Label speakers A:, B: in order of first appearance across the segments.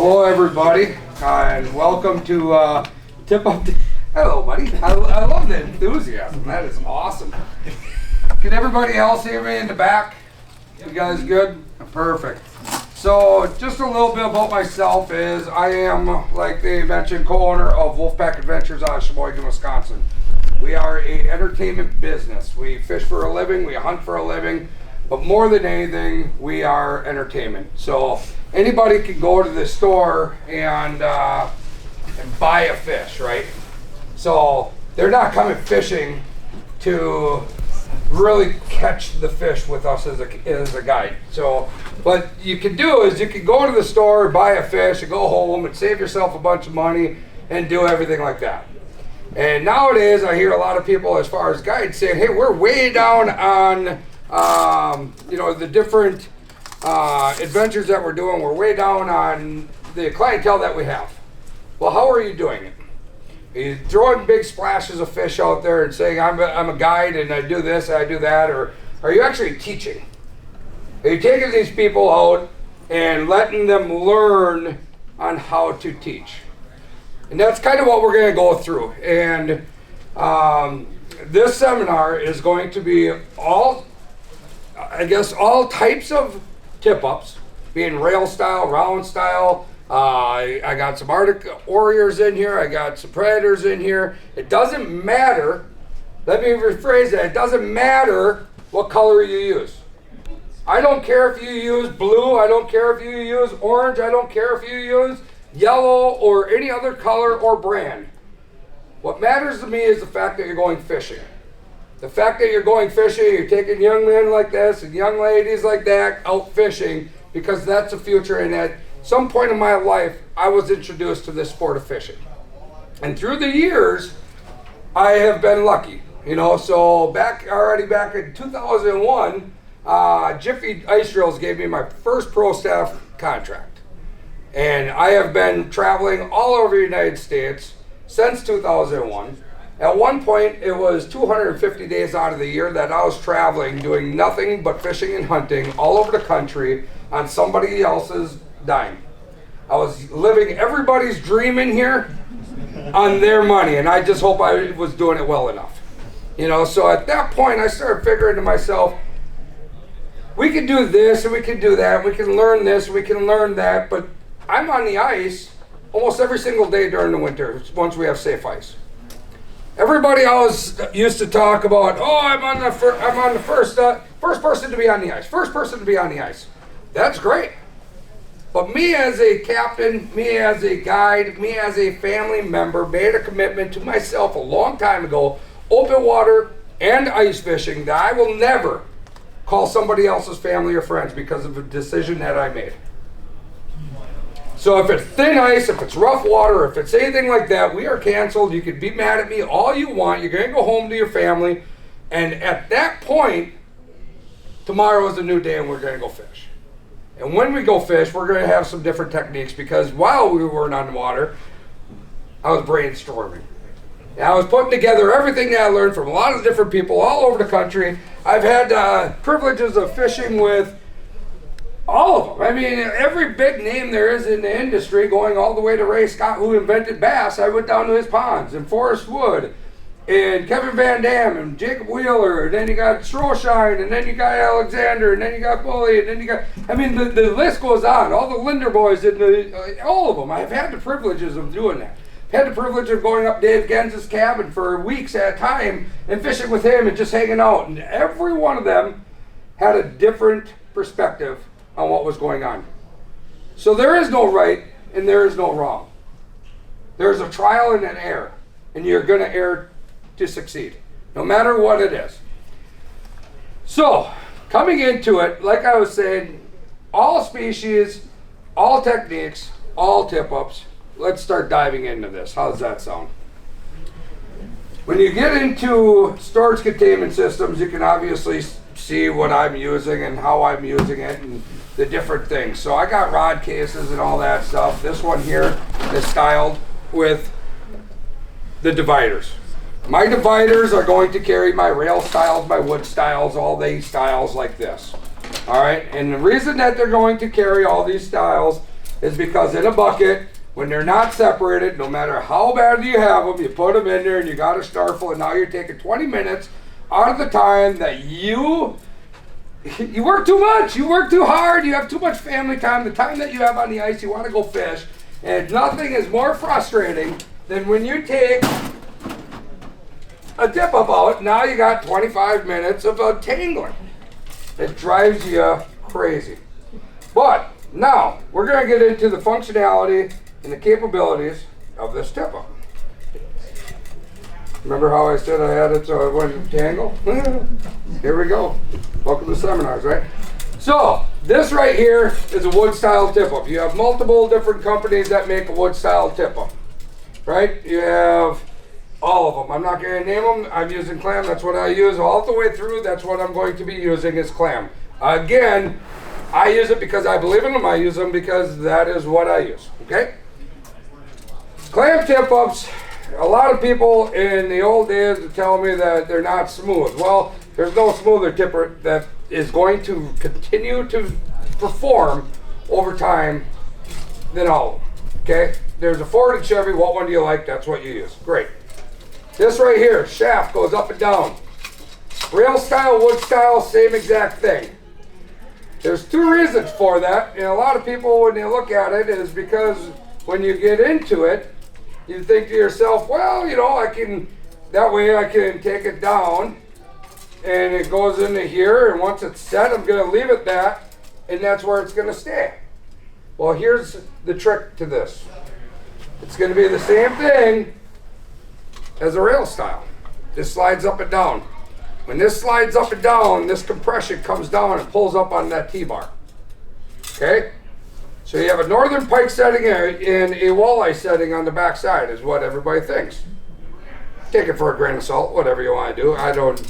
A: Hello, everybody, and welcome to Tip Up. Hello, buddy. I love the enthusiasm. That is awesome. Can everybody else hear me in the back? You guys good? Perfect. So, just a little bit about myself is I am, like they mentioned, co-owner of Wolfpack Adventures out of Sheboygan, Wisconsin. We are a entertainment business. We fish for a living, we hunt for a living, but more than anything, we are entertainment. So anybody can go to the store and buy a fish, right? So they're not coming fishing to really catch the fish with us as a guide. So what you can do is you can go to the store, buy a fish, and go home and save yourself a bunch of money and do everything like that. And nowadays I hear a lot of people as far as guides saying, hey, we're way down on the different adventures that we're doing. We're way down on the clientele that we have. Well, how are you doing it? Are you throwing big splashes of fish out there and saying, I'm a guide and I do this and I do that? Or are you actually teaching? Are you taking these people out and letting them learn on how to teach? And that's kind of what we're going to go through. And this seminar is going to be all types of tip-ups, being rail style, round style. I got some Arctic Warriors in here. I got some Predators in here. It doesn't matter. Let me rephrase that. It doesn't matter what color you use. I don't care if you use blue. I don't care if you use orange. I don't care if you use yellow or any other color or brand. What matters to me is the fact that you're going fishing. The fact that you're going fishing, you're taking young men like this and young ladies like that out fishing, because that's the future. And at some point in my life, I was introduced to this sport of fishing. And through the years, I have been lucky. So back in 2001, Jiffy Ice Reels gave me my first pro staff contract. And I have been traveling all over the United States since 2001. At one point, it was 250 days out of the year that I was traveling, doing nothing but fishing and hunting all over the country on somebody else's dime. I was living everybody's dream in here on their money, and I just hope I was doing it well enough. So at that point, I started figuring to myself, we can do this and we can do that, we can learn this, and we can learn that, but I'm on the ice almost every single day during the winter once we have safe ice. Everybody always used to talk about, I'm on the first person to be on the ice. First person to be on the ice. That's great. But me as a captain, me as a guide, me as a family member made a commitment to myself a long time ago, open water and ice fishing, that I will never call somebody else's family or friends because of a decision that I made. So if it's thin ice, if it's rough water, if it's anything like that, we are canceled. You can be mad at me all you want. You're going to go home to your family. And at that point, tomorrow is a new day and we're going to go fish. And when we go fish, we're going to have some different techniques, because while we weren't on the water, I was brainstorming. And I was putting together everything that I learned from a lot of different people all over the country. I've had privileges of fishing with all of them. I mean, every big name there is in the industry, going all the way to Ray Scott, who invented bass. I went down to his ponds, and Forrest Wood, and Kevin Van Dam, and Jacob Wheeler, and then you got Stroshine, and then you got Alexander, and then you got Bully, and then you got, the list goes on. All the Linder boys, and all of them. I've had the privileges of doing that. I've had the privilege of going up Dave Genz's cabin for weeks at a time and fishing with him and just hanging out. And every one of them had a different perspective on what was going on. So there is no right and there is no wrong. There's a trial and an error, and you're going to err to succeed, no matter what it is. So coming into it, like I was saying, all species, all techniques, all tip-ups. Let's start diving into this. How does that sound? When you get into storage containment systems, you can obviously see what I'm using and how I'm using it and the different things. So I got rod cases and all that stuff. This one here is styled with the dividers. My dividers are going to carry my rail styles, my wood styles, all these styles like this. All right, and the reason that they're going to carry all these styles is because in a bucket, when they're not separated, no matter how bad you have them, you put them in there and you got a starful, and now you're taking 20 minutes out of the time that you work too much, you work too hard, you have too much family time, the time that you have on the ice, you want to go fish, and nothing is more frustrating than when you take a dip up out, now you got 25 minutes of tangling. It drives you crazy. But now, we're going to get into the functionality and the capabilities of this tip-up. Remember how I said I had it so I wouldn't tangle? Here we go. Welcome to seminars, right? So, this right here is a wood-style tip-up. You have multiple different companies that make a wood-style tip-up, right? You have all of them. I'm not going to name them. I'm using clam. That's what I use all the way through. That's what I'm going to be using is clam. Again, I use it because I believe in them. I use them because that is what I use, okay? Clam tip-ups, a lot of people in the old days tell me that they're not smooth. Well, there's no smoother tipper that is going to continue to perform over time than all of them, okay? There's a Ford and Chevy. What one do you like? That's what you use. Great. This right here, shaft goes up and down. Rail style, wood style, same exact thing. There's two reasons for that, and a lot of people, when they look at it, is because when you get into it, you think to yourself, well, you know, that way I can take it down, and it goes into here, and once it's set, I'm going to leave it that, and that's where it's going to stay. Well, here's the trick to this. It's going to be the same thing as a rail style. This slides up and down. When this slides up and down, this compression comes down and pulls up on that T-bar. Okay? So you have a northern pike setting and a walleye setting on the back side is what everybody thinks. Take it for a grain of salt, whatever you want to do. I don't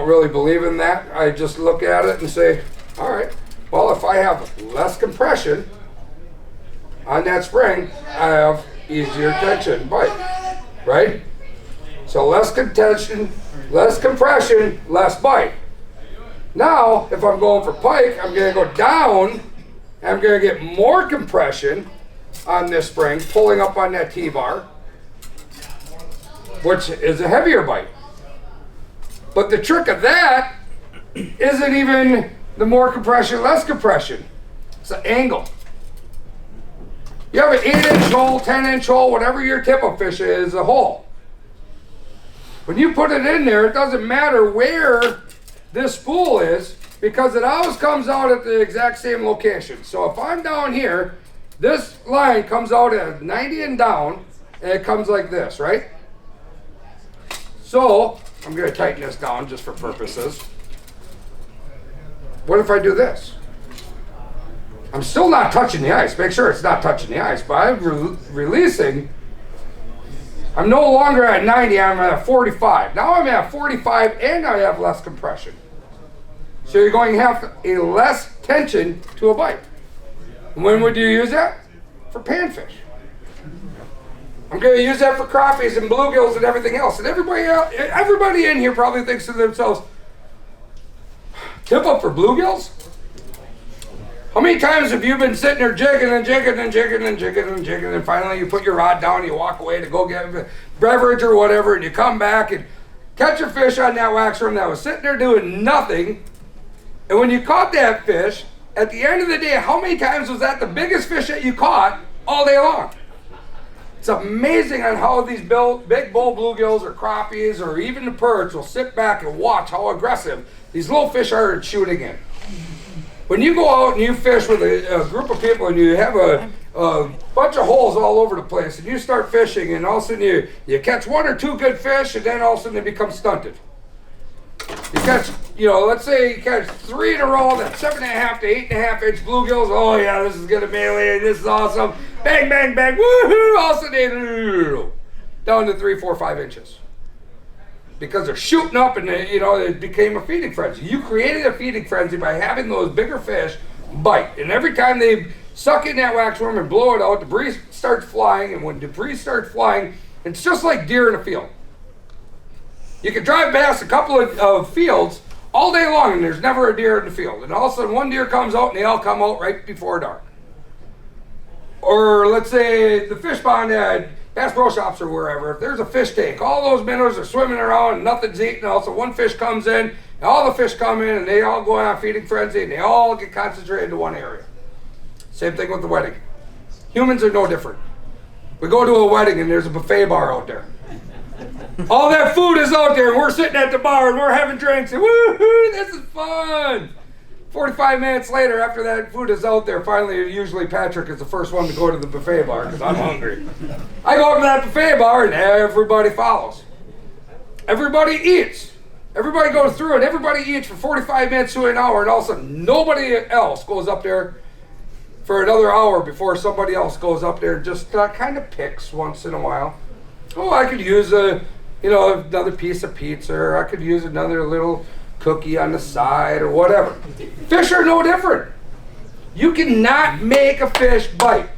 A: really believe in that. I just look at it and say, all right, well, if I have less compression on that spring, I have easier tension bite, right? So less contention, less compression, less bite. Now, if I'm going for pike, I'm going to go down, and I'm going to get more compression on this spring, pulling up on that T-bar, which is a heavier bite. But the trick of that isn't even the more compression, less compression. It's the angle. You have an 8-inch hole, 10-inch hole, whatever your tip-up fish is, a hole. When you put it in there, it doesn't matter where this spool is because it always comes out at the exact same location. So if I'm down here, this line comes out at 90 and down, and it comes like this, right? So I'm going to tighten this down just for purposes. What if I do this? I'm still not touching the ice. Make sure it's not touching the ice, but I'm releasing. I'm no longer at 90, I'm at 45. Now I'm at 45 and I have less compression. So you're going to have a less tension to a bite. When would you use that? For panfish. I'm going to use that for crappies and bluegills and everything else. And everybody in here probably thinks to themselves, tip up for bluegills? How many times have you been sitting there jigging and jigging and jigging and jigging and jigging, and finally you put your rod down and you walk away to go get a beverage or whatever, and you come back and catch a fish on that wax worm that was sitting there doing nothing, and when you caught that fish, at the end of the day, how many times was that the biggest fish that you caught all day long? It's amazing on how these big bull bluegills or crappies or even the perch will sit back and watch how aggressive these little fish are at shooting in. When you go out and you fish with a group of people and you have a bunch of holes all over the place and you start fishing and all of a sudden you catch one or two good fish and then all of a sudden they become stunted. You catch, let's say you catch 3 in a row, that's 7.5 to 8.5 inch bluegills. Oh yeah, this is gonna melee, this is awesome. Bang, bang, bang, woohoo! All of a sudden they down to 3, 4, 5 inches. Because they're shooting up and it became a feeding frenzy. You created a feeding frenzy by having those bigger fish bite. And every time they suck in that waxworm and blow it out, debris starts flying. And when debris starts flying, it's just like deer in a field. You can drive past a couple of fields all day long and there's never a deer in the field. And all of a sudden one deer comes out and they all come out right before dark. or let's say the fish pond at Bass Pro Shops or wherever, if there's a fish tank, all those minnows are swimming around and nothing's eating. Also, one fish comes in, and all the fish come in, and they all go on a feeding frenzy, and they all get concentrated to one area. Same thing with the wedding. Humans are no different. We go to a wedding, and there's a buffet bar out there. All that food is out there, and we're sitting at the bar, and we're having drinks, and woohoo, this is fun. 45 minutes later, after that food is out there, finally, usually Patrick is the first one to go to the buffet bar because I'm hungry. I go up to that buffet bar and everybody follows. Everybody eats. Everybody goes through and everybody eats for 45 minutes to an hour, and all of a sudden nobody else goes up there for another hour before somebody else goes up there and just kind of picks once in a while. Oh, I could use another piece of pizza, or I could use another little cookie on the side or whatever. Fish are no different. You cannot make a fish bite.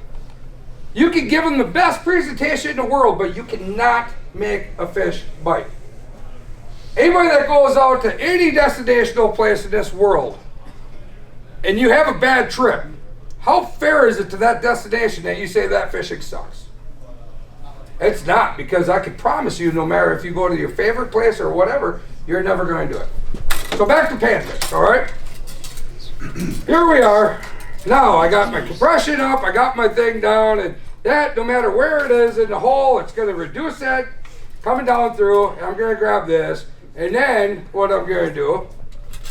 A: You can give them the best presentation in the world, but you cannot make a fish bite. Anybody that goes out to any destinational place in this world and you have a bad trip, how fair is it to that destination that you say that fishing sucks? It's not, because I can promise you, no matter if you go to your favorite place or whatever, you're never going to do it. So back to panfish, all right? Here we are. Now I got my compression up, I got my thing down, and that, no matter where it is in the hole, it's going to reduce that coming down through, and I'm going to grab this, and then what I'm going to do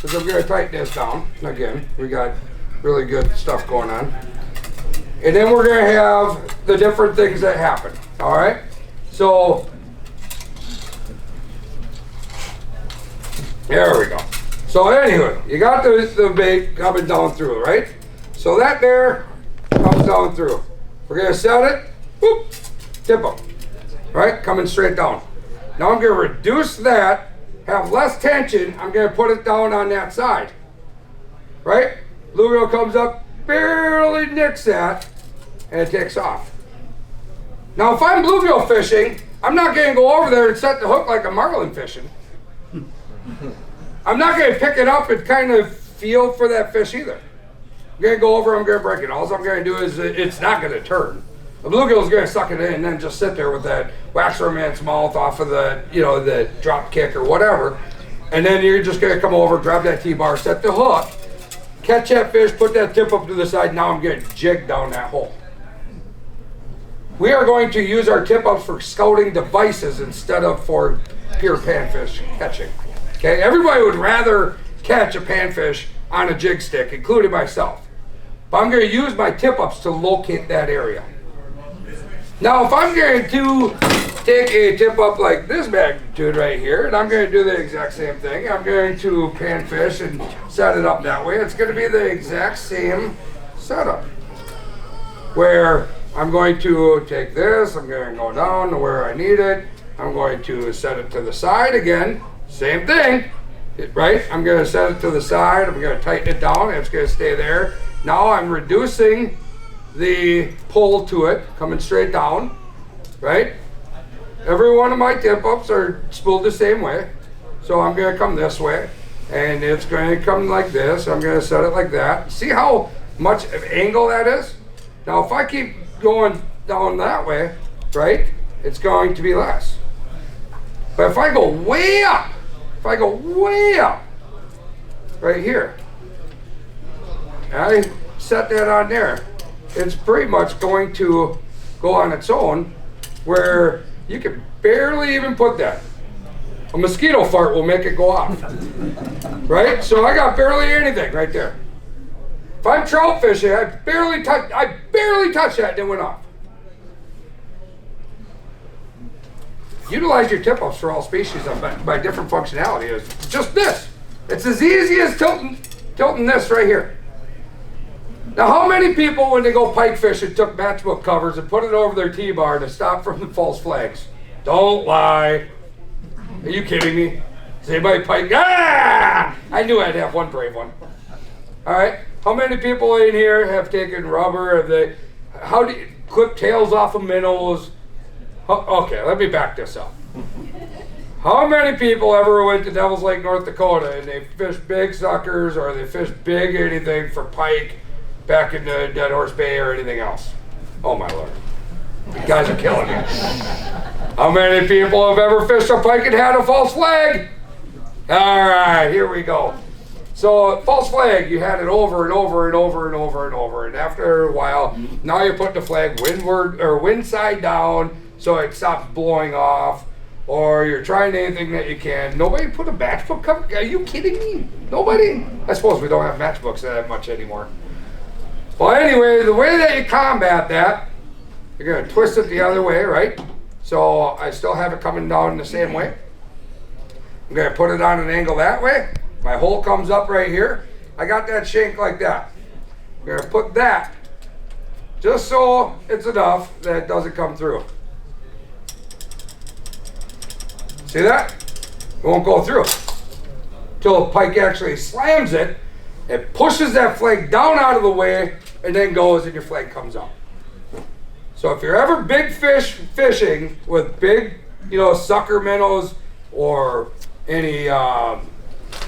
A: is I'm going to tighten this down. Again, we got really good stuff going on. And then we're going to have the different things that happen, all right? So, there we go. So anyway, you got the bait coming down through, right? So that there comes down through. We're gonna set it, whoop, tip them, right? Coming straight down. Now I'm gonna reduce that, have less tension, I'm gonna put it down on that side, right? Bluegill comes up, barely nicks that, and it takes off. Now if I'm bluegill fishing, I'm not gonna go over there and set the hook like a marlin fishing. I'm not going to pick it up and kind of feel for that fish either. I'm going to go over, I'm going to break it. All I'm going to do is it's not going to turn. The bluegill is going to suck it in and then just sit there with that wax romance mouth off of the drop kick or whatever. And then you're just going to come over, grab that T-bar, set the hook, catch that fish, put that tip up to the side. Now I'm going to jig down that hole. We are going to use our tip-ups for scouting devices instead of for pure panfish catching. Okay, everybody would rather catch a panfish on a jig stick, including myself. But I'm going to use my tip-ups to locate that area. Now, if I'm going to take a tip-up like this magnitude right here, and I'm going to do the exact same thing, I'm going to panfish and set it up that way, it's going to be the exact same setup. Where I'm going to take this, I'm going to go down to where I need it, I'm going to set it to the side again. Same thing, right? I'm going to set it to the side, I'm going to tighten it down, and it's going to stay there. Now I'm reducing the pull to it, coming straight down, right? Every one of my tip-ups are spooled the same way. So I'm going to come this way, and it's going to come like this. I'm going to set it like that. See how much of angle that is? Now if I keep going down that way, right, it's going to be less. But if I go way up, right here, I set that on there, it's pretty much going to go on its own, where you can barely even put that. A mosquito fart will make it go off, right? So I got barely anything right there. If I'm trout fishing, I barely touch that and it went off. Utilize your tip-ups for all species by different functionality. It's just this. It's as easy as tilting this right here. Now, how many people, when they go pike fishing, took matchbook covers and put it over their T-bar to stop from the false flags? Don't lie. Are you kidding me? Is anybody pike? Ah! I knew I'd have one brave one. All right. How many people in here have taken rubber? How do you clip tails off of minnows? Okay, let me back this up. How many people ever went to Devil's Lake, North Dakota, and they fished big suckers, or they fished big anything for pike back in the Dead Horse Bay or anything else? Oh my Lord. You guys are killing me. How many people have ever fished a pike and had a false flag? All right, here we go. So false flag, you had it over and over and over and over and over. And after a while, now you're putting the flag windward or wind side down so it stops blowing off. Or you're trying anything that you can. Nobody put a matchbook cover? Are you kidding me? Nobody? I suppose we don't have matchbooks that much anymore. Well, anyway, the way that you combat that, you're going to twist it the other way, right? So I still have it coming down the same way. I'm going to put it on an angle that way. My hole comes up right here. I got that shank like that. I'm going to put that just so it's enough that it doesn't come through. See that? It won't go through. Till the pike actually slams it, it pushes that flag down out of the way, and then goes and your flag comes up. So if you're ever big fish fishing with big, sucker minnows or any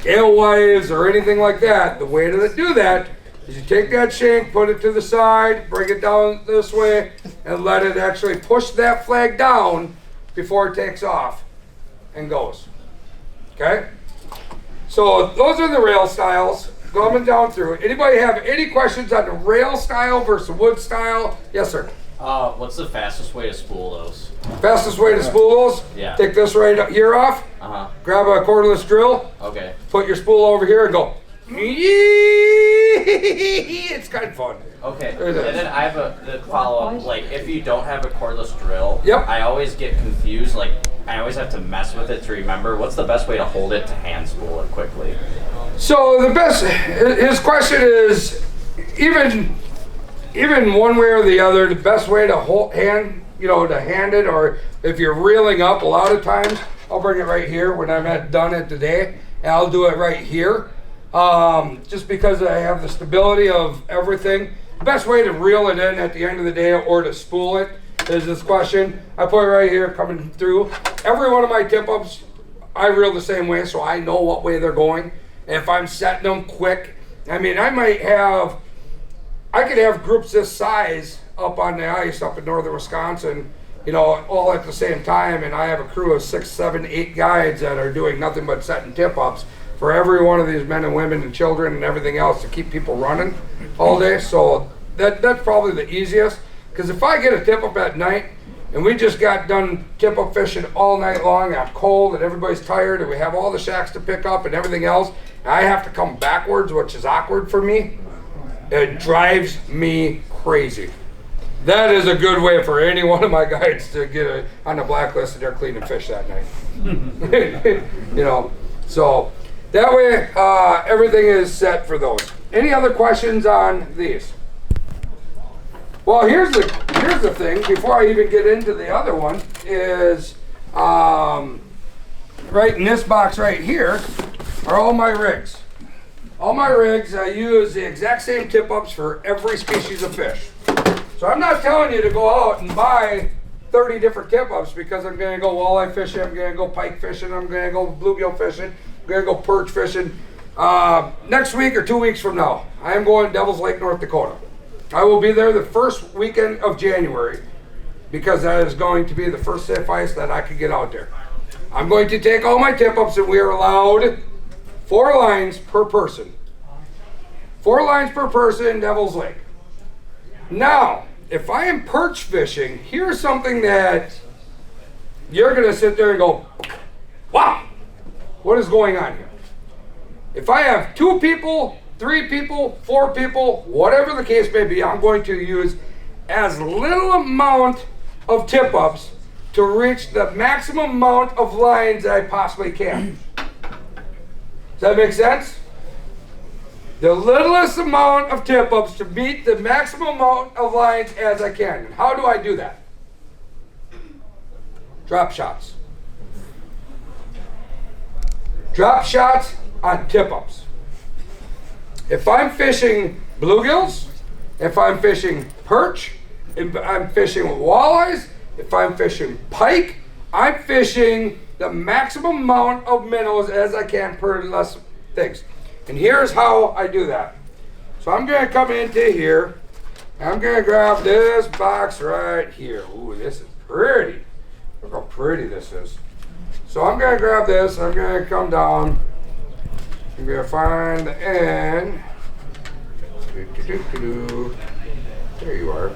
A: alewives or anything like that, the way to do that is you take that shank, put it to the side, bring it down this way, and let it actually push that flag down before it takes off and goes. Okay? So those are the rail styles. Coming down through. Anybody have any questions on the rail style versus wood style? Yes, sir.
B: What's the fastest way to spool those?
A: Fastest way to spool those?
B: Yeah.
A: Take this right here off. Grab a cordless drill.
B: Okay.
A: Put your spool over here and go. It's kind of fun.
B: Okay. And then I have the follow-up. Like, if you don't have a cordless drill,
A: yep.
B: I always get confused. Like, I always have to mess with it to remember what's the best way to hold it to hand spool it quickly.
A: So his question is, even one way or the other, the best way to hand it, or if you're reeling up, a lot of times, I'll bring it right here when I'm done it today, and I'll do it right here. Just because I have the stability of everything. The best way to reel it in at the end of the day or to spool it is this question. I put it right here coming through. Every one of my tip-ups, I reel the same way so I know what way they're going. If I'm setting them quick, I could have groups this size up on the ice up in northern Wisconsin, all at the same time, and I have a crew of 6, 7, 8 guides that are doing nothing but setting tip-ups for every one of these men and women and children and everything else to keep people running all day. So that's probably the easiest, because if I get a tip-up at night and we just got done tip-up fishing all night long, I'm cold and everybody's tired and we have all the shacks to pick up and everything else, and I have to come backwards, which is awkward for me, it drives me crazy. That is a good way for any one of my guides to get on the blacklist and they're cleaning fish that night. So that way everything is set for those. Any other questions on these? Well, here's the thing, before I even get into the other one, is right in this box right here are all my rigs. All my rigs, I use the exact same tip-ups for every species of fish. So I'm not telling you to go out and buy 30 different tip-ups because I'm going to go walleye fishing, I'm going to go pike fishing, I'm going to go bluegill fishing, I'm going to go perch fishing. Next week or 2 weeks from now, I am going to Devil's Lake, North Dakota. I will be there the first weekend of January because that is going to be the first safe ice that I could get out there. I'm going to take all my tip-ups and we are allowed 4 lines per person. 4 lines per person in Devil's Lake. Now, if I am perch fishing, here's something that you're going to sit there and go, wow, what is going on here? If I have 2 people, 3 people, 4 people, whatever the case may be, I'm going to use as little amount of tip-ups to reach the maximum amount of lines that I possibly can. Does that make sense? The littlest amount of tip-ups to meet the maximum amount of lines as I can. And how do I do that? Drop shots. Drop shots on tip-ups. If I'm fishing bluegills, if I'm fishing perch, if I'm fishing walleyes, if I'm fishing pike, I'm fishing the maximum amount of minnows as I can per less things. And here's how I do that. So I'm going to come into here I'm gonna grab this box right here. Ooh, this is pretty. Look how pretty this is. So I'm gonna grab this, I'm gonna come down. I'm gonna find the end. There you are.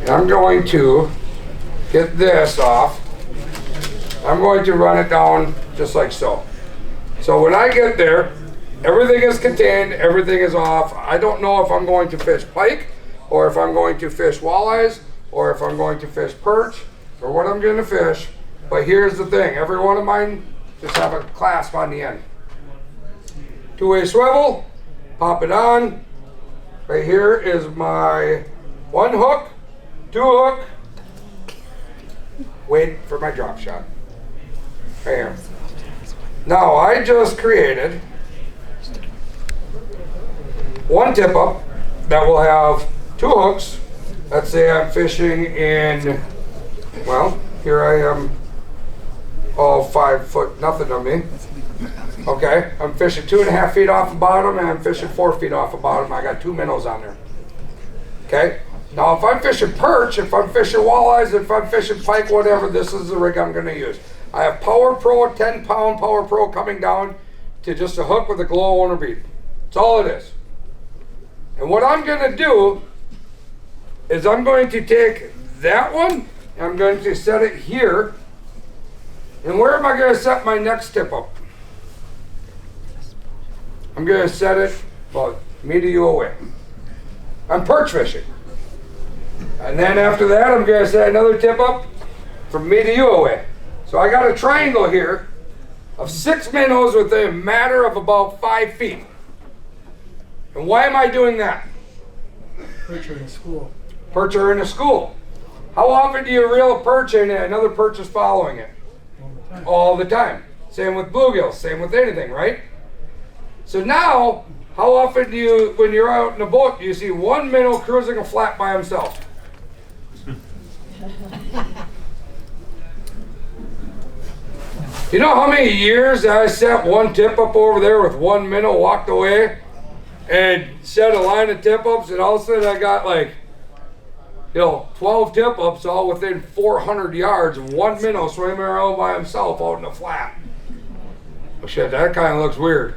A: And I'm going to get this off. I'm going to run it down just like so. So when I get there, everything is contained, everything is off. I don't know if I'm going to fish pike, or if I'm going to fish walleyes, or if I'm going to fish perch, or what I'm going to fish. But here's the thing, every one of mine just have a clasp on the end. Two-way swivel, pop it on. Right here is my one hook, two hook. Wait for my drop shot. Right here. Now I just created one tip up that will have two hooks. Let's say I'm fishing in, well, here I am, all 5 foot, nothing on me. Okay, I'm fishing 2.5 feet off the bottom, and I'm fishing 4 feet off the bottom. I got 2 minnows on there. Okay, now if I'm fishing perch, if I'm fishing walleyes, if I'm fishing pike, whatever, this is the rig I'm going to use. I have Power Pro, 10-pound Power Pro coming down to just a hook with a glow owner bead. That's all it is. And what I'm going to do is I'm going to take that one, and I'm going to set it here. And where am I going to set my next tip up? I'm going to set it about me to you away. I'm perch fishing. And then after that, I'm going to set another tip up from me to you away. So I got a triangle here of 6 minnows within a matter of about 5 feet. And why am I doing that?
C: Perch are in school.
A: Perch are in a school. How often do you reel a perch in and another perch is following it? All the time. Same with bluegills, same with anything, right? So now, how often do you, when you're out in a boat, do you see one minnow cruising a flat by himself? You know how many years I set one tip up over there with one minnow, walked away, and set a line of tip ups, and all of a sudden I got like, 12 tip ups all within 400 yards of one minnow swimming around by himself out in the flat. Oh shit, that kind of looks weird,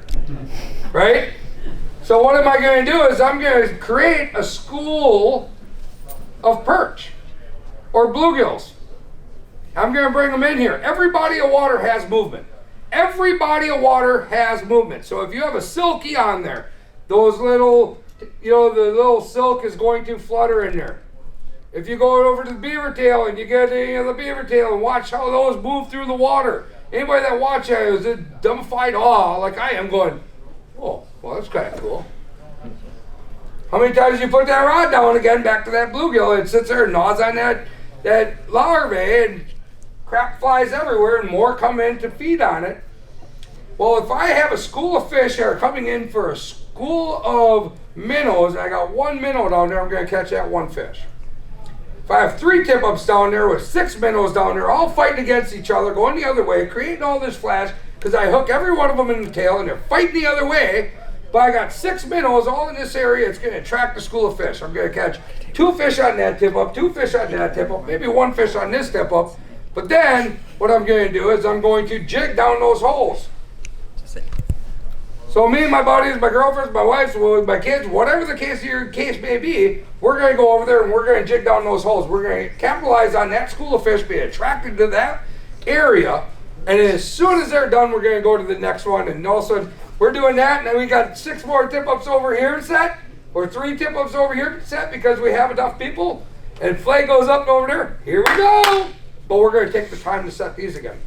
A: right? So what am I going to do is I'm going to create a school of perch or bluegills. I'm going to bring them in here. Every body of water has movement. Every body of water has movement. So if you have a silky on there, those little, the little silk is going to flutter in there. If you go over to the beaver tail and you get the beaver tail and watch how those move through the water. Anybody that watches that is a dumbified awe like I am going, oh, well, that's kind of cool. How many times you put that rod down again back to that bluegill, it sits there and gnaws on that larvae and crap flies everywhere and more come in to feed on it. Well, if I have a school of fish that are coming in for a school of minnows, I got one minnow down there, I'm going to catch that one fish. If I have 3 tip-ups down there with 6 minnows down there, all fighting against each other, going the other way, creating all this flash, because I hook every one of them in the tail and they're fighting the other way, but I got 6 minnows all in this area, it's going to attract a school of fish. I'm going to catch 2 fish on that tip-up, 2 fish on that tip-up, maybe 1 fish on this tip-up, but then what I'm going to do is I'm going to jig down those holes. So me and my buddies, my girlfriends, my wives, my kids, whatever the case may be, we're going to go over there and we're going to jig down those holes. We're going to capitalize on that school of fish being attracted to that area. And as soon as they're done, we're going to go to the next one. And all of a sudden, we're doing that. And then we got 6 more tip-ups over here set, or 3 tip-ups over here set because we have enough people. And flag goes up over there. Here we go. But we're going to take the time to set these again.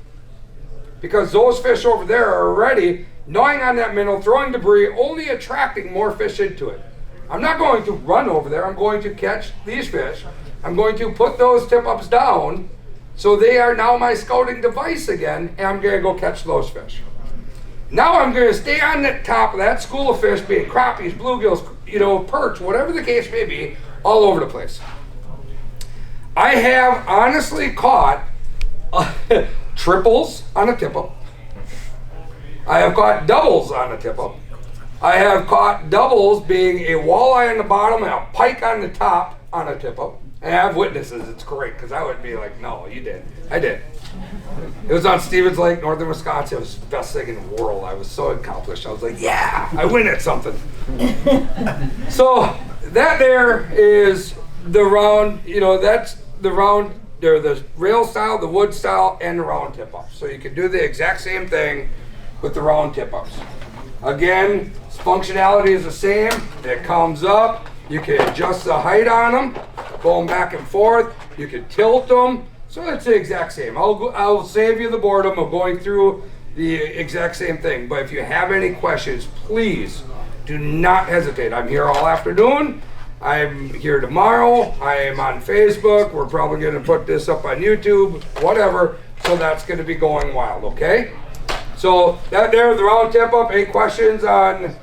A: Because those fish over there are already gnawing on that minnow, throwing debris, only attracting more fish into it. I'm not going to run over there. I'm going to catch these fish. I'm going to put those tip-ups down so they are now my scouting device again, and I'm going to go catch those fish. Now I'm going to stay on the top of that school of fish, being crappies, bluegills, perch, whatever the case may be, all over the place. I have honestly caught triples on a tip-up. I have caught doubles on a tip-up. I have caught doubles being a walleye on the bottom and a pike on the top on a tip up. And I have witnesses. It's great because I would be like, no, you did. I did. It was on Stevens Lake, northern Wisconsin. It was the best thing in the world. I was so accomplished. I was like, yeah, I win at something. So that there is the round, that's the round. They're the rail style, the wood style, and the round tip-ups. So you can do the exact same thing with the round tip-ups. Again, functionality is the same. It comes up. You can adjust the height on them, going back and forth. You can tilt them. So it's the exact same. I'll save you the boredom of going through the exact same thing. But if you have any questions, please do not hesitate. I'm here all afternoon. I'm here tomorrow. I am on Facebook. We're probably going to put this up on YouTube, whatever. So that's going to be going wild, okay? So that there, the round tip up. Any questions on?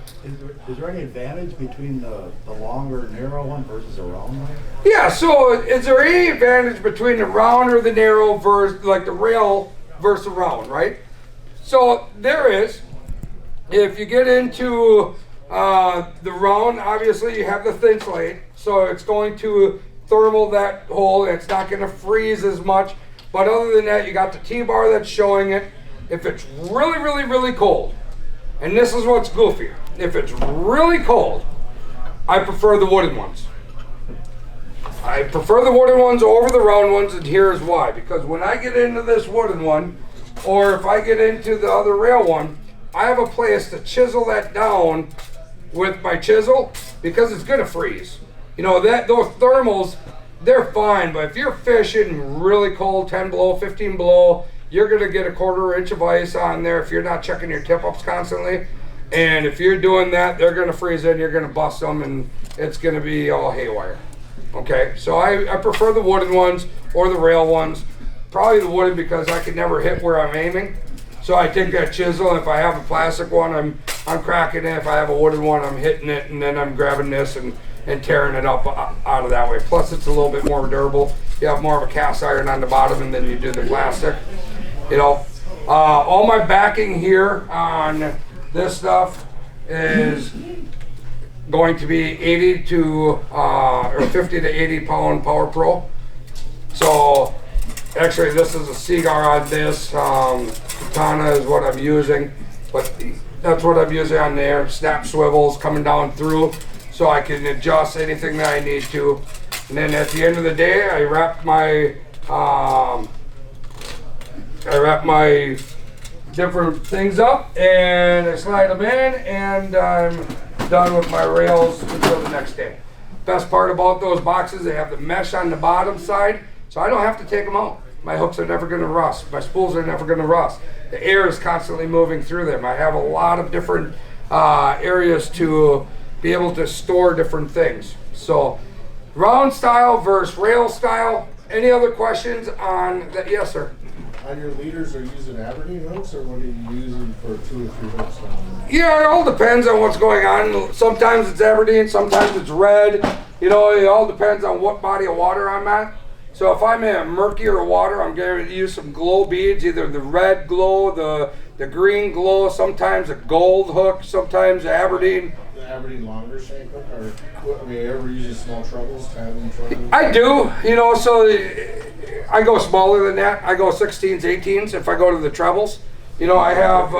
D: Is there any advantage between the longer narrow one versus a round one?
A: Yeah, so is there any advantage between the round or the narrow versus like the rail versus the round, right? So there is. If you get into the round, obviously you have the thin slate, so it's going to thermal that hole and it's not going to freeze as much. But other than that, you got the T-bar that's showing it. If it's really, really, really cold, and this is what's goofy, if it's really cold, I prefer the wooden ones. I prefer the wooden ones over the round ones, and here's why. Because when I get into this wooden one, or if I get into the other rail one, I have a place to chisel that down with my chisel because it's gonna freeze. Those thermals, they're fine, but if you're fishing really cold, 10 below, 15 below, you're gonna get a 1/4 inch of ice on there if you're not checking your tip-ups constantly. And if you're doing that, they're gonna freeze in, you're gonna bust them, and it's gonna be all haywire. Okay, so I prefer the wooden ones or the rail ones. Probably the wooden because I can never hit where I'm aiming. So I take that chisel, and if I have a plastic one, I'm cracking it. If I have a wooden one, I'm hitting it, and then I'm grabbing this and tearing it up out of that way. Plus, it's a little bit more durable. You have more of a cast iron on the bottom, and then you do the plastic. All my backing here on this stuff is going to be 80 to or 50 to 80 pound Power Pro. So actually, this is a Seagar on this. Katana is what I'm using, but that's what I'm using on there. Snap swivels coming down through, so I can adjust anything that I need to. And then at the end of the day, I wrap my different things up and I slide them in, and I'm done with my rails until the next day. Best part about those boxes, they have the mesh on the bottom side, so I don't have to take them out. My hooks are never going to rust. My spools are never going to rust. The air is constantly moving through them. I have a lot of different areas to be able to store different things. So round style versus rail style. Any other questions on that? Yes, sir.
D: On your leaders, are you using Aberdeen hooks, or what are you using for 2 or 3 hooks down there?
A: Yeah, it all depends on what's going on. Sometimes it's Aberdeen, sometimes it's red. It all depends on what body of water I'm at. So if I'm in murkier water, I'm going to use some glow beads, either the red glow, the green glow, sometimes a gold hook, sometimes Aberdeen.
D: The Aberdeen longer shank hook, or are you ever using small trebles, 10 trebles?
A: I do, so I go smaller than that. I go 16s, 18s if I go to the trebles. I have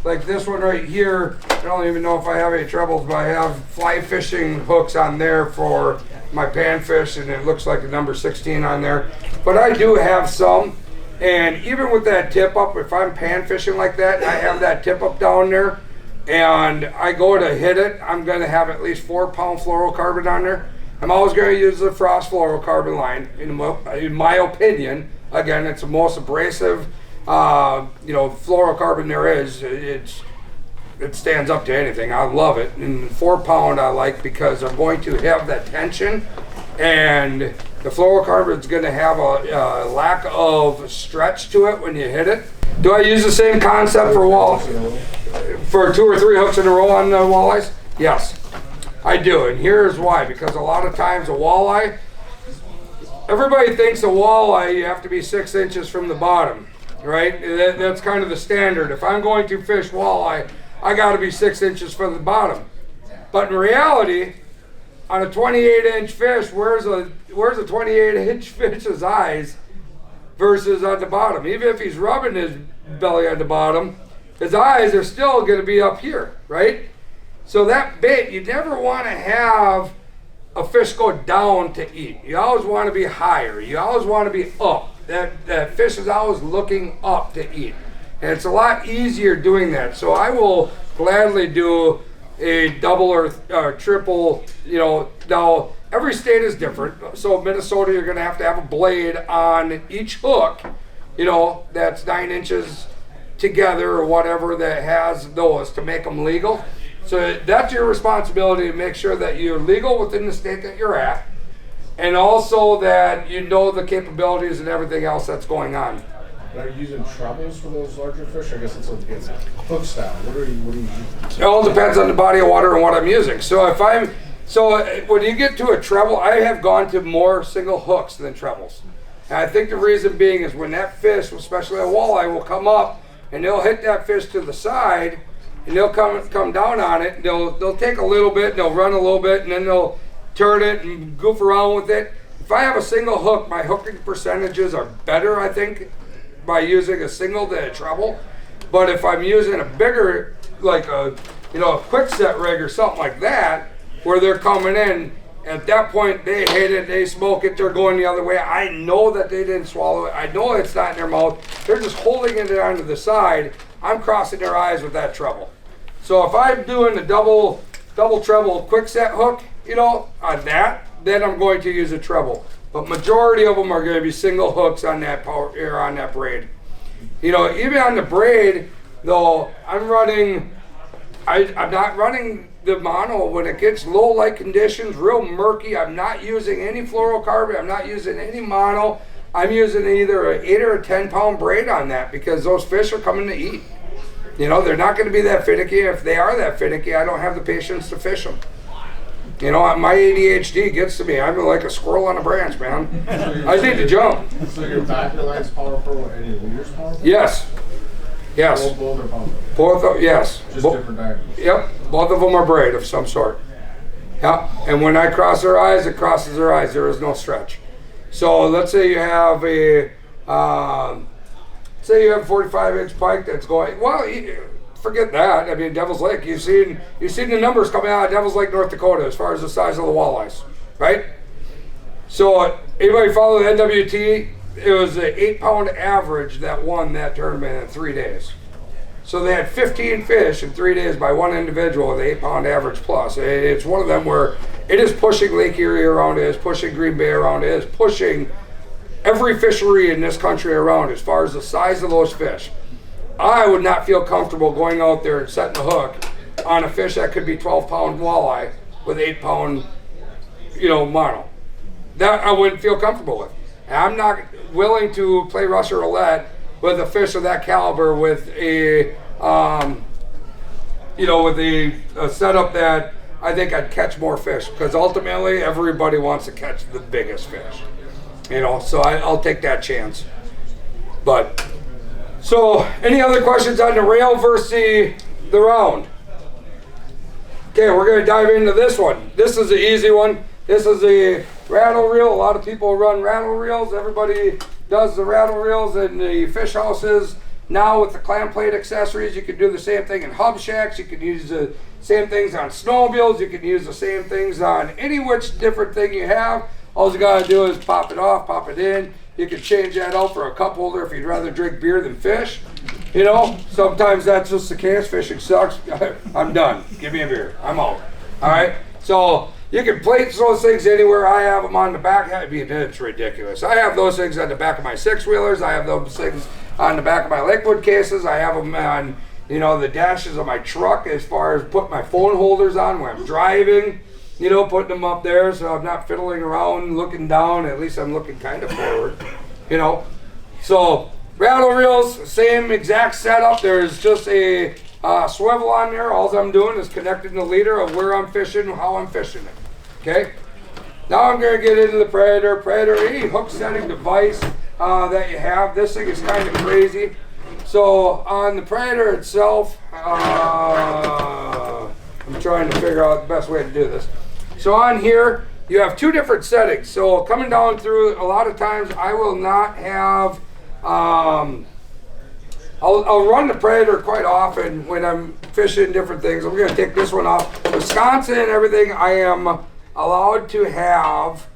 A: like this one right here. I don't even know if I have any trebles, but I have fly fishing hooks on there for my panfish, and it looks like a number 16 on there. But I do have some, and even with that tip up, if I'm pan fishing like that, I have that tip up down there, and I go to hit it, I'm going to have at least 4 pound fluorocarbon on there. I'm always going to use the Frost fluorocarbon line. In my opinion, again, it's the most abrasive, fluorocarbon there is. It stands up to anything. I love it. And 4 pound I like because I'm going to have that tension, and the fluorocarbon is going to have a lack of stretch to it when you hit it. Do I use the same concept for 2 or 3 hooks in a row on the walleyes? Yes, I do, and here's why. Because a lot of times a walleye, everybody thinks a walleye you have to be 6 inches from the bottom, right? That's kind of the standard. If I'm going to fish walleye, I got to be 6 inches from the bottom. But in reality, on a 28-inch fish, where's a 28-inch fish's eyes versus on the bottom? Even if he's rubbing his belly on the bottom, his eyes are still going to be up here, right? So that bait, you never want to have a fish go down to eat. You always want to be higher. You always want to be up. That fish is always looking up to eat. And it's a lot easier doing that. So I will gladly do a double or triple, now every state is different. So Minnesota, you're going to have a blade on each hook, that's 9 inches together or whatever that has those to make them legal. So that's your responsibility to make sure that you're legal within the state that you're at, and also that you know the capabilities and everything else that's going on.
D: Are you using trebles for those larger fish? I guess it's hook style. What are you using?
A: It all depends on the body of water and what I'm using. So when you get to a treble, I have gone to more single hooks than trebles. And I think the reason being is when that fish, especially a walleye, will come up and they'll hit that fish to the side, and they'll come down on it. And they'll take a little bit, and they'll run a little bit, and then they'll turn it and goof around with it. If I have a single hook, my hooking percentages are better, I think, by using a single than a treble. But if I'm using a bigger, like a quick set rig or something like that, where they're coming in, at that point they hit it, they smoke it, they're going the other way. I know that they didn't swallow it. I know it's not in their mouth. They're just holding it onto the side. I'm crossing their eyes with that treble. So if I'm doing a double treble quick set hook, on that, then I'm going to use a treble. But majority of them are going to be single hooks on that on that braid. Even on the braid, though, I'm not running the mono when it gets low light conditions, real murky. I'm not using any fluorocarbon. I'm not using any mono. I'm using either an 8 or a 10-pound braid on that because those fish are coming to eat. They're not going to be that finicky. If they are that finicky, I don't have the patience to fish them. My ADHD gets to me. I'm like a squirrel on a branch, man. I need to jump.
D: So your backer line's powerful and your leader's powerful?
A: Yes.
D: Both are powerful?
A: Both, yes.
D: Just different diamonds?
A: Yep. Both of them are braid of some sort. Yeah. And when I cross their eyes, it crosses their eyes. There is no stretch. So let's say you have a 45-inch pike that's going, forget that. I mean, Devil's Lake, you've seen the numbers coming out of Devil's Lake, North Dakota, as far as the size of the walleyes, right? So anybody follow the NWT? It was an 8-pound average that won that tournament in 3 days. So they had 15 fish in 3 days by one individual with 8-pound average plus. It's one of them where it is pushing Lake Erie around, it is pushing Green Bay around, it is pushing every fishery in this country around as far as the size of those fish. I would not feel comfortable going out there and setting a hook on a fish that could be 12-pound walleye with 8-pound, mono. That I wouldn't feel comfortable with. And I'm not willing to play Russian roulette with a fish of that caliber with a setup that I think I'd catch more fish, because ultimately everybody wants to catch the biggest fish. So I'll take that chance. But so, any other questions on the rail versus the round? Okay, we're going to dive into this one. This is the easy one. This is a rattle reel. A lot of people run rattle reels. Everybody does the rattle reels in the fish houses. Now with the clam plate accessories, you can do the same thing in hub shacks. You can use the same things on snowmobiles. You can use the same things on any which different thing you have. All you got to do is pop it off, pop it in. You can change that out for a cup holder if you'd rather drink beer than fish. Sometimes that's just the case. Fishing sucks. I'm done. Give me a beer. I'm out. All right? So you can plate those things anywhere. I have them on the back. It's ridiculous. I have those things on the back of my six-wheelers. I have those things on the back of my Lakewood cases. I have them on, the dashes of my truck as far as putting my phone holders on when I'm driving. Putting them up there so I'm not fiddling around looking down. At least I'm looking kind of forward, So rattle reels, same exact setup. There's just a swivel on there. All I'm doing is connecting the leader of where I'm fishing, how I'm fishing it. Okay? Now I'm going to get into the Predator. Any hook setting device that you have. This thing is kind of crazy. So on the Predator itself, I'm trying to figure out the best way to do this. So on here, you have two different settings. So coming down through, a lot of times I will not have, I'll run the Predator quite often when I'm fishing different things. I'm gonna take this one off. Wisconsin and everything, I am allowed to have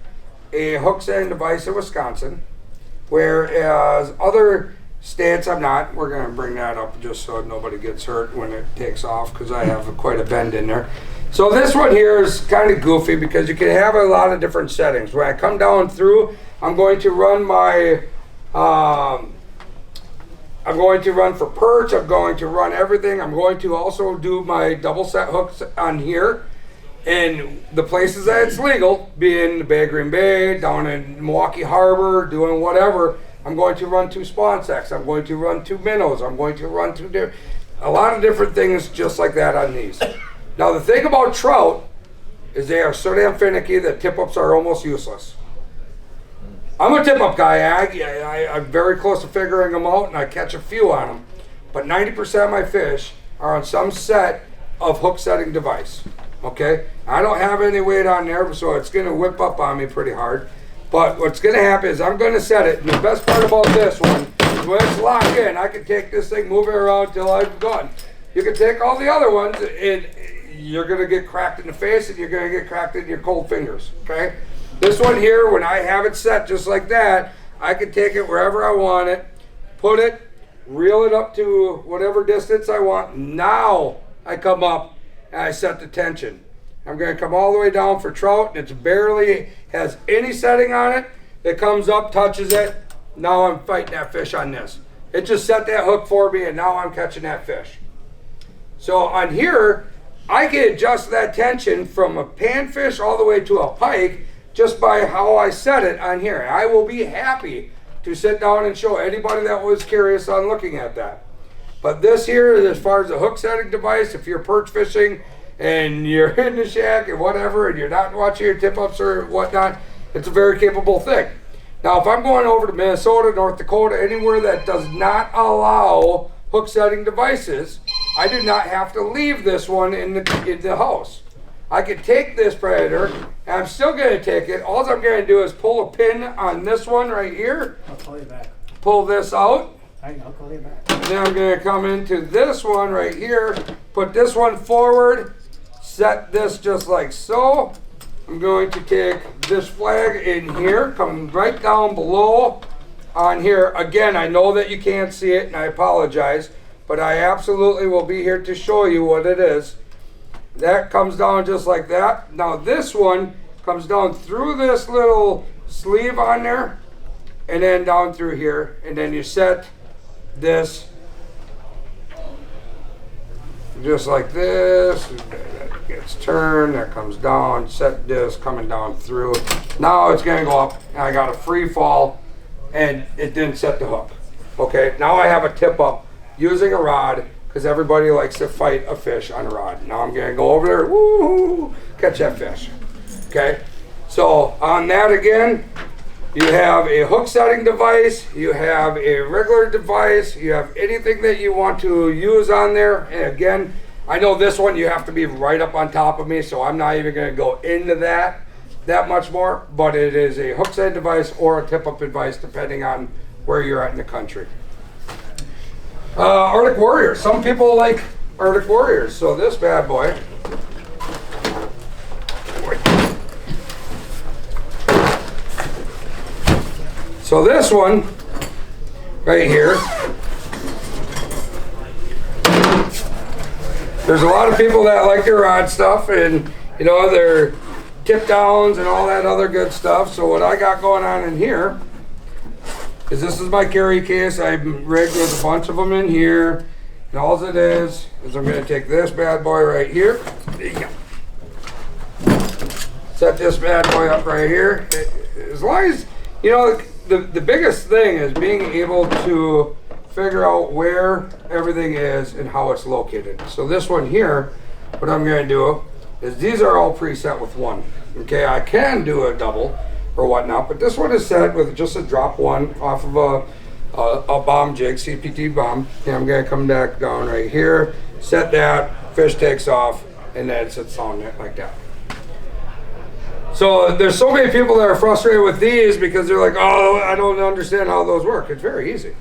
A: a hook setting device in Wisconsin, whereas other states I'm not. We're gonna bring that up just so nobody gets hurt when it takes off, because I have quite a bend in there. So this one here is kind of goofy because you can have a lot of different settings. When I come down through, I'm going to run my, I'm going to run for perch, I'm going to run everything. I'm going to also do my double set hooks on here. And the places that it's legal, being the Bay of Green Bay, down in Milwaukee Harbor, doing whatever, I'm going to run 2 spawn sacks, I'm going to run 2 minnows, I'm going to run a lot of different things just like that on these. Now the thing about trout is they are so damn finicky that tip-ups are almost useless. I'm a tip-up guy. I'm very close to figuring them out, and I catch a few on them. But 90% of my fish are on some set of hook setting device. Okay? I don't have any weight on there, so it's going to whip up on me pretty hard. But what's going to happen is I'm going to set it. And the best part about this one is when it's locked in, I can take this thing, move it around till I'm done. You can take all the other ones, and you're going to get cracked in the face, and you're going to get cracked in your cold fingers. Okay? This one here, when I have it set just like that, I can take it wherever I want it, put it, reel it up to whatever distance I want. Now I come up and I set the tension. I'm going to come all the way down for trout, and it's barely has any setting on it. It comes up, touches it. Now I'm fighting that fish on this. It just set that hook for me, and now I'm catching that fish. So on here, I can adjust that tension from a panfish all the way to a pike just by how I set it on here. And I will be happy to sit down and show anybody that was curious on looking at that. But this here, as far as a hook setting device, if you're perch fishing and you're in the shack and whatever, and you're not watching your tip-ups or whatnot, it's a very capable thing. Now, if I'm going over to Minnesota, North Dakota, anywhere that does not allow hook setting devices, I do not have to leave this one in the house. I can take this Predator, and I'm still going to take it. All I'm going to do is pull a pin on this one right here.
C: I'll call you back.
A: Pull this out.
C: I'll call you back.
A: Then I'm going to come into this one right here, put this one forward, set this just like so. I'm going to take this flag in here, come right down below on here. Again, I know that you can't see it, and I apologize, but I absolutely will be here to show you what it is. That comes down just like that. Now this one comes down through this little sleeve on there, and then down through here, and then you set this just like this. That gets turned, that comes down, set this coming down through. Now it's gonna go up, and I got a free fall, and it didn't set the hook. Okay, now I have a tip up using a rod, because everybody likes to fight a fish on a rod. Now I'm gonna go over there, woo, catch that fish. Okay, so on that again, you have a hook setting device, you have a regular device, you have anything that you want to use on there. And again, I know this one you have to be right up on top of me, so I'm not even gonna go into that much more, but it is a hook setting device or a tip-up device depending on where you're at in the country. Arctic Warriors. Some people like Arctic Warriors, so this bad boy. So this one right here, there's a lot of people that like their rod stuff, and you know, their tip downs and all that other good stuff. So what I got going on in here is this is my carry case. I'm rigged with a bunch of them in here. And all it is I'm going to take this bad boy right here. Set this bad boy up right here. As long as, you know, the biggest thing is being able to figure out where everything is and how it's located. So this one here, what I'm going to do is these are all preset with one. Okay, I can do a double or whatnot, but this one is set with just a drop one off of a bomb jig, CPT bomb. And I'm gonna come back down right here, set that, fish takes off, and then it sits on it like that. So there's so many people that are frustrated with these because they're like, oh, I don't understand how those work. It's very easy.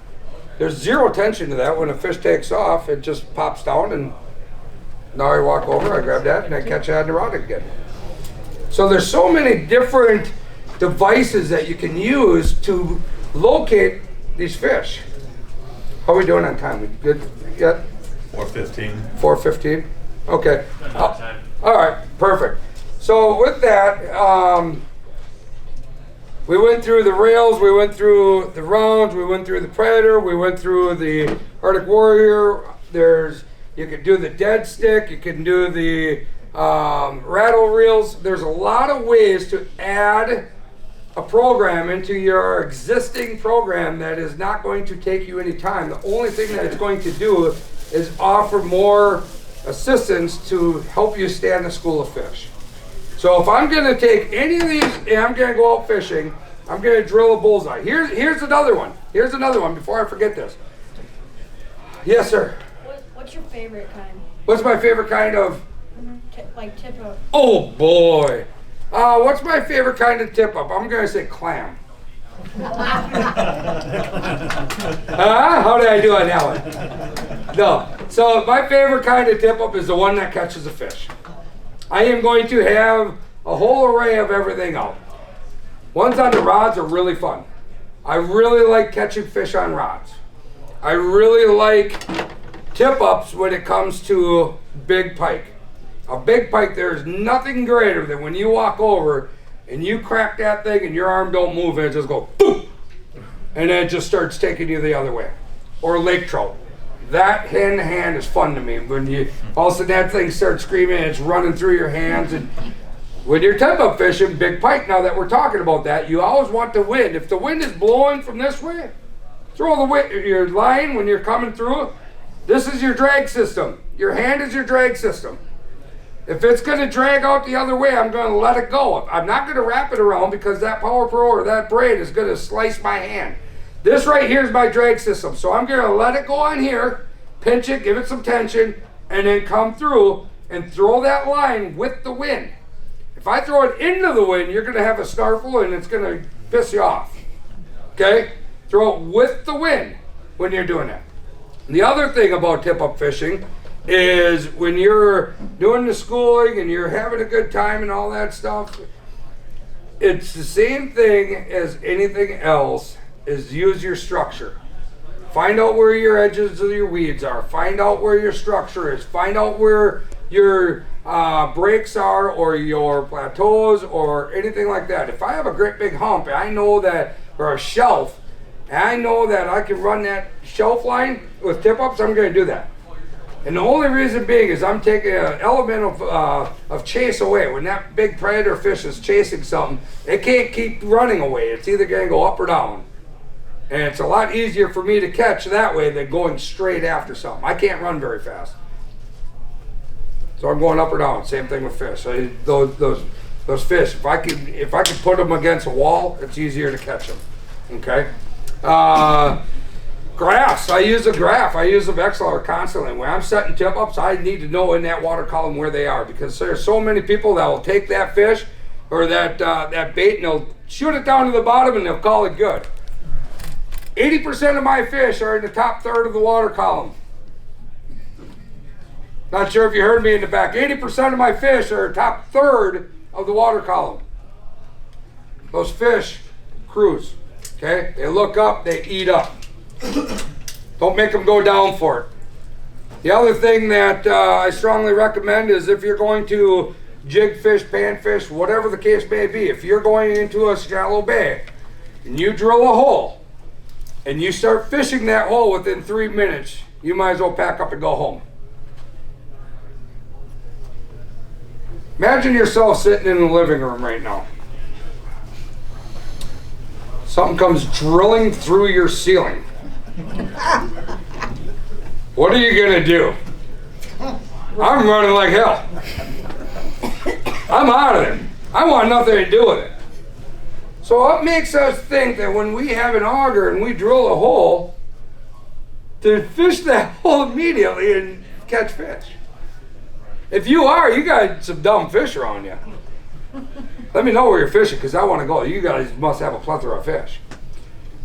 A: There's zero tension to that. When a fish takes off, it just pops down, and now I walk over, I grab that, and I catch it on the rod again. So there's so many different devices that you can use to locate these fish. How are we doing on time? We good yet?
E: 4:15.
A: 4:15? Okay. All right, perfect. So with that, we went through the rails, we went through the rounds, we went through the Predator, we went through the Arctic Warrior. You can do the dead stick, you can do the rattle reels. There's a lot of ways to add a program into your existing program that is not going to take you any time. The only thing that it's going to do is offer more assistance to help you stay on the school of fish. So if I'm gonna take any of these and I'm gonna go out fishing, I'm gonna drill a bullseye. Here's another one. Here's another one before I forget this. Yes, sir.
F: What's your favorite kind?
A: What's my favorite kind of?
F: Like tip up.
A: Oh boy. What's my favorite kind of tip up? I'm gonna say clam. How did I do on that one? No. So my favorite kind of tip up is the one that catches a fish. I am going to have a whole array of everything out. Ones on the rods are really fun. I really like catching fish on rods. I really like tip ups when it comes to big pike. A big pike, there's nothing greater than when you walk over and you crack that thing and your arm don't move and it just goes boom, and then it just starts taking you the other way. Or lake trout. That hand to hand is fun to me. When you all of a sudden that thing starts screaming and it's running through your hands. And when you're tip up fishing big pike, now that we're talking about that, you always want the wind. If the wind is blowing from this way, throw your line when you're coming through. This is your drag system. Your hand is your drag system. If it's going to drag out the other way, I'm going to let it go. I'm not going to wrap it around because that Power Pro or that braid is going to slice my hand. This right here is my drag system. So I'm going to let it go on here, pinch it, give it some tension, and then come through and throw that line with the wind. If I throw it into the wind, you're going to have a snarfle and it's going to piss you off. Okay? Throw it with the wind when you're doing that. The other thing about tip-up fishing is when you're doing the schooling and you're having a good time and all that stuff, it's the same thing as anything else, is use your structure. Find out where your edges of your weeds are. Find out where your structure is. Find out where your breaks are or your plateaus or anything like that. If I have a great big hump and I know that, or a shelf, and I know that I can run that shelf line with tip-ups, I'm going to do that. And the only reason being is I'm taking an element of chase away. When that big predator fish is chasing something, it can't keep running away. It's either going to go up or down. And it's a lot easier for me to catch that way than going straight after something. I can't run very fast. So I'm going up or down. Same thing with fish. Those fish, if I can put them against a wall, it's easier to catch them. Okay? Graphs. I use a graph. I use a Vexilar constantly. When I'm setting tip ups, I need to know in that water column where they are, because there's so many people that will take that fish or that bait and they'll shoot it down to the bottom and they'll call it good. 80% of my fish are in the top third of the water column. Not sure if you heard me in the back. 80% of my fish are top third of the water column. Those fish cruise. Okay? They look up, they eat up. Don't make them go down for it. The other thing that I strongly recommend is if you're going to jig fish, panfish, whatever the case may be, if you're going into a shallow bay and you drill a hole and you start fishing that hole within 3 minutes, you might as well pack up and go home. Imagine yourself sitting in the living room right now. Something comes drilling through your ceiling. What are you gonna do? I'm running like hell. I'm out of there. I want nothing to do with it. So what makes us think that when we have an auger and we drill a hole, to fish that hole immediately and catch fish? If you are, you got some dumb fish around you. Let me know where you're fishing, because I want to go. You guys must have a plethora of fish.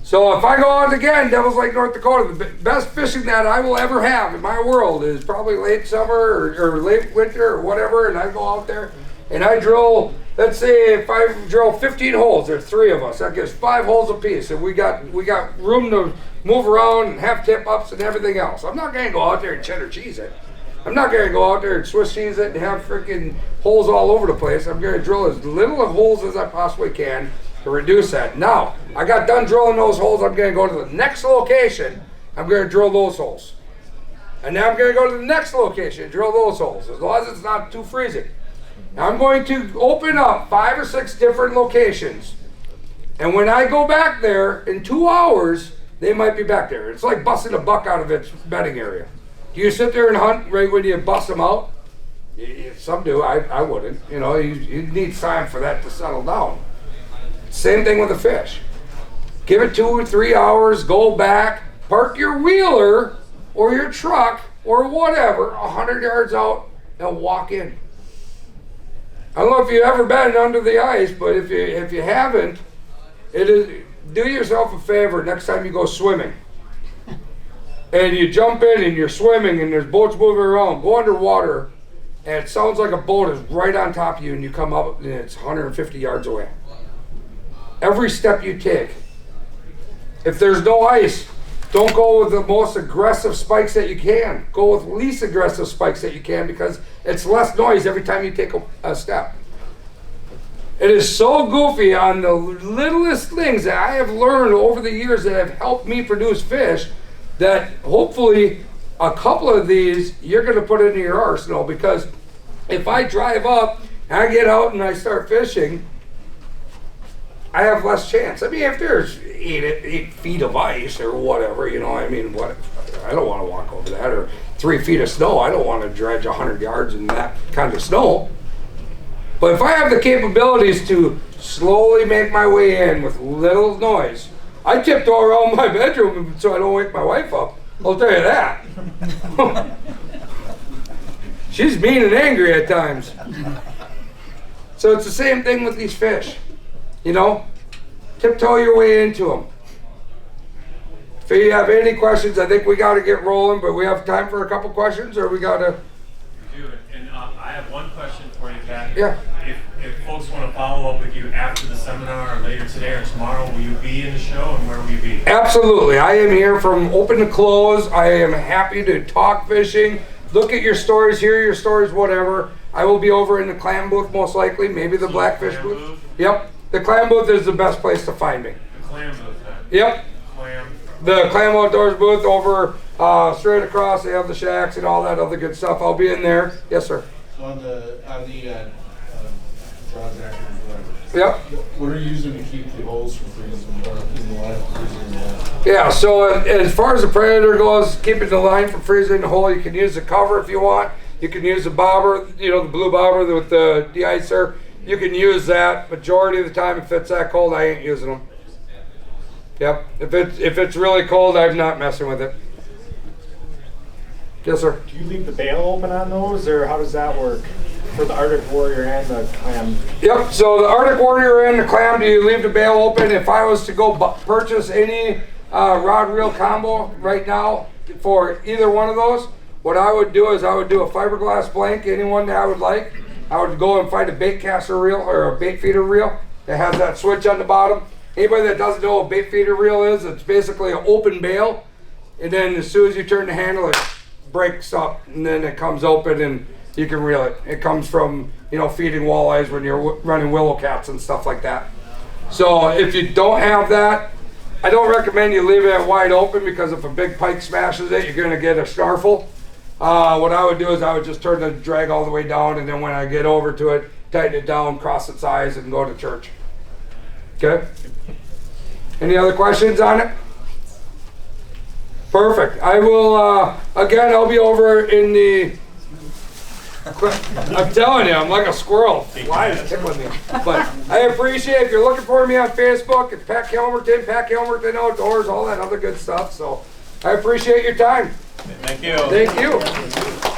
A: So if I go out again, Devil's Lake, North Dakota, the best fishing that I will ever have in my world is probably late summer or late winter or whatever, and I go out there and I drill, let's say if I drill 15 holes, there's 3 of us, that gives 5 holes apiece, and we got room to move around and have tip-ups and everything else. I'm not going to go out there and cheddar cheese it. I'm not going to go out there and Swiss cheese it and have freaking holes all over the place. I'm going to drill as little holes as I possibly can to reduce that. Now, I got done drilling those holes. I'm going to go to the next location. I'm going to drill those holes. And now I'm going to go to the next location and drill those holes, as long as it's not too freezing. Now I'm going to open up 5 or 6 different locations. And when I go back there in 2 hours, they might be back there. It's like busting a buck out of its bedding area. Do you sit there and hunt right when you bust them out? Some do. I wouldn't. You know, you need time for that to settle down. Same thing with a fish. Give it 2 or 3 hours, go back, park your wheeler or your truck or whatever 100 yards out and walk in. I don't know if you've ever been under the ice, but if you haven't, do yourself a favor next time you go swimming. And you jump in and you're swimming and there's boats moving around, go underwater and it sounds like a boat is right on top of you and you come up and it's 150 yards away. Every step you take. If there's no ice, don't go with the most aggressive spikes that you can. Go with least aggressive spikes that you can, because it's less noise every time you take a step. It is so goofy on the littlest things that I have learned over the years that have helped me produce fish, that hopefully a couple of these you're going to put into your arsenal, because if I drive up and I get out and I start fishing, I have less chance. I mean, if there's 8 feet of ice or whatever, you know, I mean, what? I don't want to walk over that, or 3 feet of snow. I don't want to dredge 100 yards in that kind of snow. But if I have the capabilities to slowly make my way in with little noise, I tiptoe around my bedroom so I don't wake my wife up. I'll tell you that. She's mean and angry at times. So it's the same thing with these fish. You know, tiptoe your way into them. If you have any questions, I think we got to get rolling, but we have time for a couple questions, or we got to...
E: We do it. And I have one question for you, Pat.
A: Yeah.
E: If folks want to follow up with you after the seminar, or later today or tomorrow, will you be in the show, and where will you be?
A: Absolutely. I am here from open to close. I am happy to talk fishing, look at your stories, hear your stories, whatever. I will be over in the clam booth most likely, maybe the blackfish booth. Yep. The clam booth is the best place to find me.
E: The clam booth, then?
A: Yep. The Clam Outdoors booth over straight across. They have the shacks and all that other good stuff. I'll be in there. Yes, sir.
D: So on the draw jackets, whatever.
A: Yep.
D: What are you using to keep the holes from freezing or keeping the line from freezing?
A: Yeah, so as far as the Predator goes, keeping the line from freezing the hole, you can use the cover if you want. You can use the bobber, you know, the blue bobber with the de-icer. You can use that. Majority of the time, if it's that cold, I ain't using them. Yep. If it's really cold, I'm not messing with it. Yes, sir.
G: Do you leave the bail open on those, or how does that work for the Arctic Warrior and the clam?
A: Yep. So the Arctic Warrior and the clam, do you leave the bail open? If I was to go purchase any rod reel combo right now for either one of those, what I would do is I would do a fiberglass blank, any one that I would like. I would go and find a bait caster reel or a bait feeder reel that has that switch on the bottom. Anybody that doesn't know what a bait feeder reel is, it's basically an open bail, and then as soon as you turn the handle, it breaks up, and then it comes open and you can reel it. It comes from, you know, feeding walleyes when you're running willow cats and stuff like that. So if you don't have that, I don't recommend you leave it wide open, because if a big pike smashes it, you're going to get a snarfle. What I would do is I would just turn the drag all the way down, and then when I get over to it, tighten it down, cross its eyes, and go to church. Okay? Any other questions on it? Perfect. I will, again, I'll be over in the I'm telling you, I'm like a squirrel. Flies tickling me. But I appreciate if you're looking for me on Facebook, it's Pat Kalmerton Outdoors, all that other good stuff. So I appreciate your time.
H: Thank you.
A: Thank you.